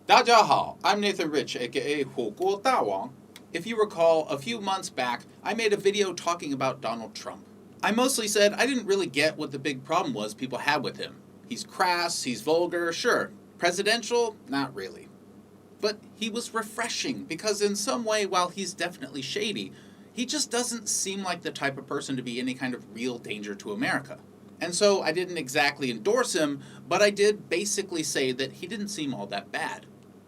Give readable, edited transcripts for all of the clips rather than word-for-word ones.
大家好, I'm Nathan Rich, aka 火锅大王. If you recall, a few months back, I made a video talking about Donald Trump. I mostly said I didn't really get what the big problem was people had with him. He's crass, he's vulgar, sure. Presidential? Not really. But he was refreshing because in some way, while he's definitely shady, he just doesn't seem like the type of person to be any kind of real danger to America. And so I didn't exactly endorse him, but I did basically say that he didn't seem all that bad.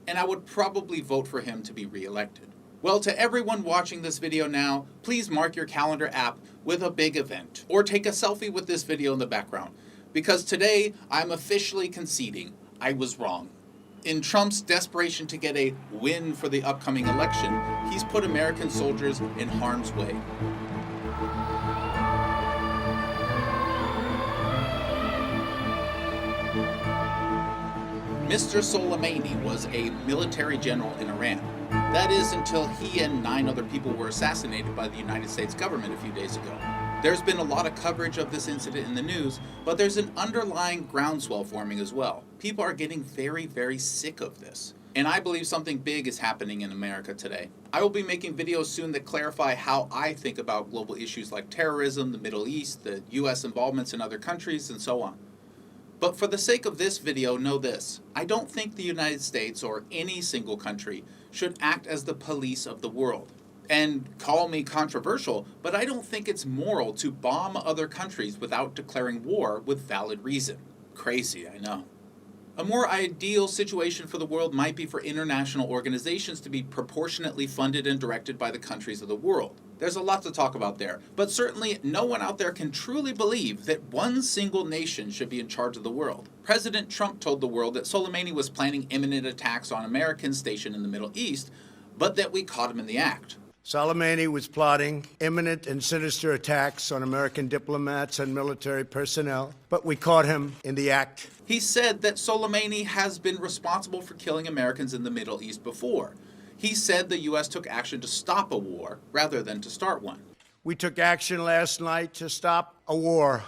And I would probably vote for him to be re-elected. Well, to everyone watching this video now, please mark your calendar app with a big event, or take a selfie with this video in the background, because today I'm officially conceding I was wrong. In Trump's desperation to get a win for the upcoming election, he's put American soldiers in harm's way. Mr. Soleimani was a military general in Iran. That is, until he and 9 other people were assassinated by the United States government a few days ago. There's been a lot of coverage of this incident in the news, but there's an underlying groundswell forming as well. People are getting very, very sick of this. And I believe something big is happening in America today. I will be making videos soon that clarify how I think about global issues like terrorism, the Middle East, the US involvements in other countries, and so on. But for the sake of this video, know this. I don't think the United States or any single country should act as the police of the world. And call me controversial, but I don't think it's moral to bomb other countries without declaring war with valid reason. Crazy, I know. A more ideal situation for the world might be for international organizations to be proportionately funded and directed by the countries of the world. There's a lot to talk about there, but certainly no one out there can truly believe that one single nation should be in charge of the world. President Trump told the world that Soleimani was planning imminent attacks on Americans stationed in the Middle East, but that we caught him in the act. Soleimani was plotting imminent and sinister attacks on American diplomats and military personnel, but we caught him in the act. He said that Soleimani has been responsible for killing Americans in the Middle East before. He said the U.S. took action to stop a war rather than to start one. We took action last night to stop a war.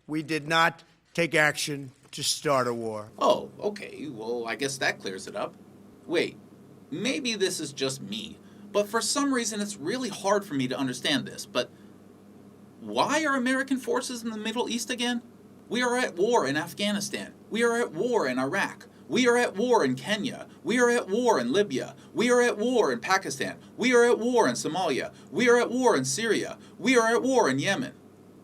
We did not take action to start a war. Oh, okay. Well, I guess that clears it up. Wait, maybe this is just me, but for some reason it's really hard for me to understand this. But why are American forces in the Middle East again? We are at war in Afghanistan. We are at war in Iraq. We are at war in Kenya. We are at war in Libya. We are at war in Pakistan. We are at war in Somalia. We are at war in Syria. We are at war in Yemen.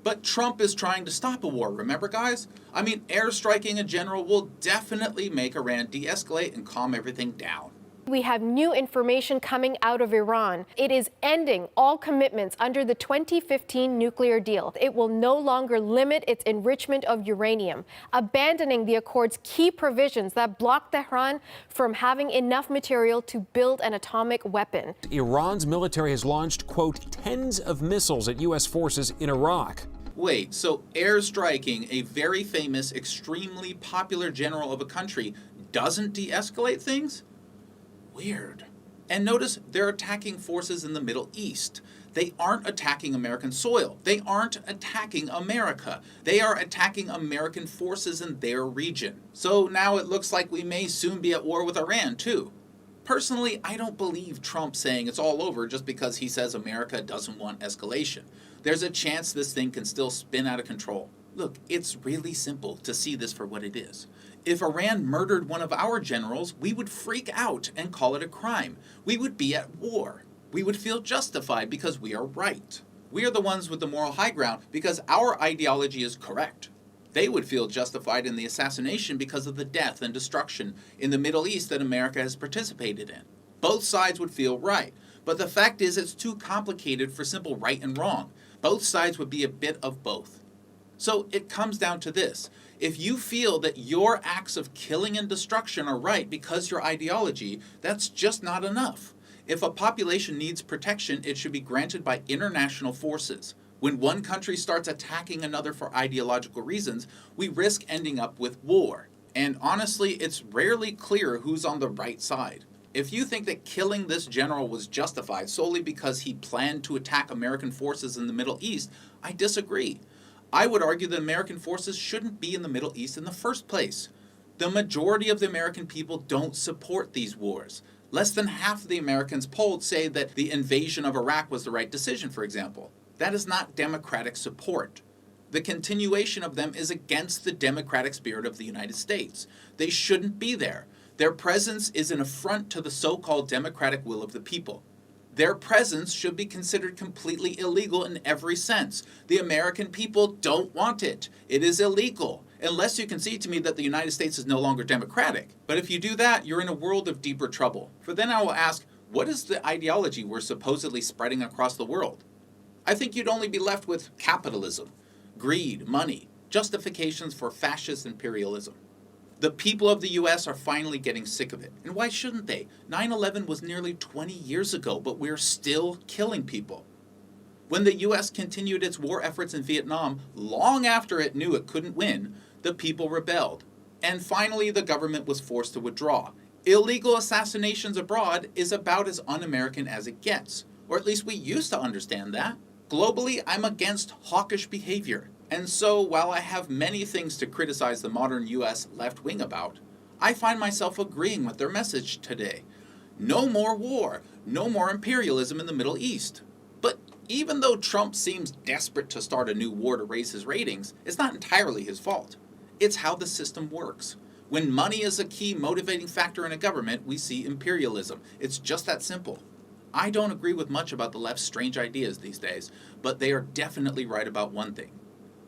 But Trump is trying to stop a war, remember guys? I mean, airstriking a general will definitely make Iran de-escalate and calm everything down. We have new information coming out of Iran. It is ending all commitments under the 2015 nuclear deal. It will no longer limit its enrichment of uranium, abandoning the accord's key provisions that block Tehran from having enough material to build an atomic weapon. Iran's military has launched, quote, tens of missiles at U.S. forces in Iraq. Wait, so airstriking a very famous, extremely popular general of a country doesn't de-escalate things? Weird. And notice they're attacking forces in the Middle East. They aren't attacking American soil. They aren't attacking America. They are attacking American forces in their region. So now it looks like we may soon be at war with Iran, too. Personally, I don't believe Trump saying it's all over just because he says America doesn't want escalation. There's a chance this thing can still spin out of control. Look, it's really simple to see this for what it is. If Iran murdered one of our generals, we would freak out and call it a crime. We would be at war. We would feel justified because we are right. We are the ones with the moral high ground because our ideology is correct. They would feel justified in the assassination because of the death and destruction in the Middle East that America has participated in. Both sides would feel right. But the fact is it's too complicated for simple right and wrong. Both sides would be a bit of both. So it comes down to this. If you feel that your acts of killing and destruction are right because your ideology, that's just not enough. If a population needs protection, it should be granted by international forces. When one country starts attacking another for ideological reasons, we risk ending up with war. And honestly, it's rarely clear who's on the right side. If you think that killing this general was justified solely because he planned to attack American forces in the Middle East, I disagree. I would argue that American forces shouldn't be in the Middle East in the first place. The majority of the American people don't support these wars. Less than half of the Americans polled say that the invasion of Iraq was the right decision, for example. That is not democratic support. The continuation of them is against the democratic spirit of the United States. They shouldn't be there. Their presence is an affront to the so-called democratic will of the people. Their presence should be considered completely illegal in every sense. The American people don't want it. It is illegal, unless you concede to me that the United States is no longer democratic. But if you do that, you're in a world of deeper trouble. For then I will ask, what is the ideology we're supposedly spreading across the world? I think you'd only be left with capitalism, greed, money, justifications for fascist imperialism. The people of the US are finally getting sick of it. And why shouldn't they? 9/11 was nearly 20 years ago, but we're still killing people. When the US continued its war efforts in Vietnam, long after it knew it couldn't win, the people rebelled. And finally, the government was forced to withdraw. Illegal assassinations abroad is about as un-American as it gets. Or at least we used to understand that. Globally, I'm against hawkish behavior. And so, while I have many things to criticize the modern US left wing about, I find myself agreeing with their message today. No more war, no more imperialism in the Middle East. But even though Trump seems desperate to start a new war to raise his ratings, it's not entirely his fault. It's how the system works. When money is a key motivating factor in a government, we see imperialism. It's just that simple. I don't agree with much about the left's strange ideas these days, but they are definitely right about one thing.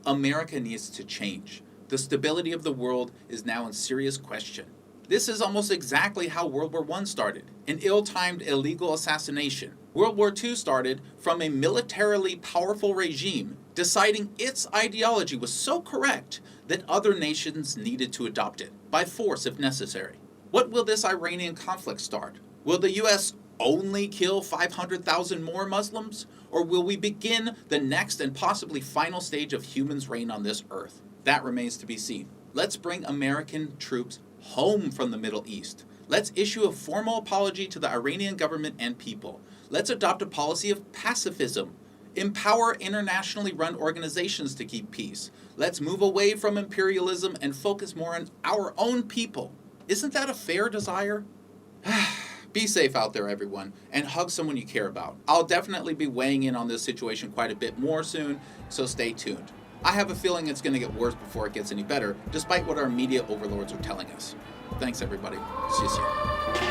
America needs to change. The stability of the world is now in serious question. This is almost exactly how World War I started, an ill-timed illegal assassination. World War II started from a militarily powerful regime deciding its ideology was so correct that other nations needed to adopt it, by force if necessary. What will this Iranian conflict start? Will the US only kill 500,000 more Muslims? Or will we begin the next and possibly final stage of humans' reign on this earth? That remains to be seen. Let's bring American troops home from the Middle East. Let's issue a formal apology to the Iranian government and people. Let's adopt a policy of pacifism. Empower internationally run organizations to keep peace. Let's move away from imperialism and focus more on our own people. Isn't that a fair desire? Be safe out there, everyone, and hug someone you care about. I'll definitely be weighing in on this situation quite a bit more soon, so stay tuned. I have a feeling it's going to get worse before it gets any better, despite what our media overlords are telling us. Thanks, everybody. See you soon.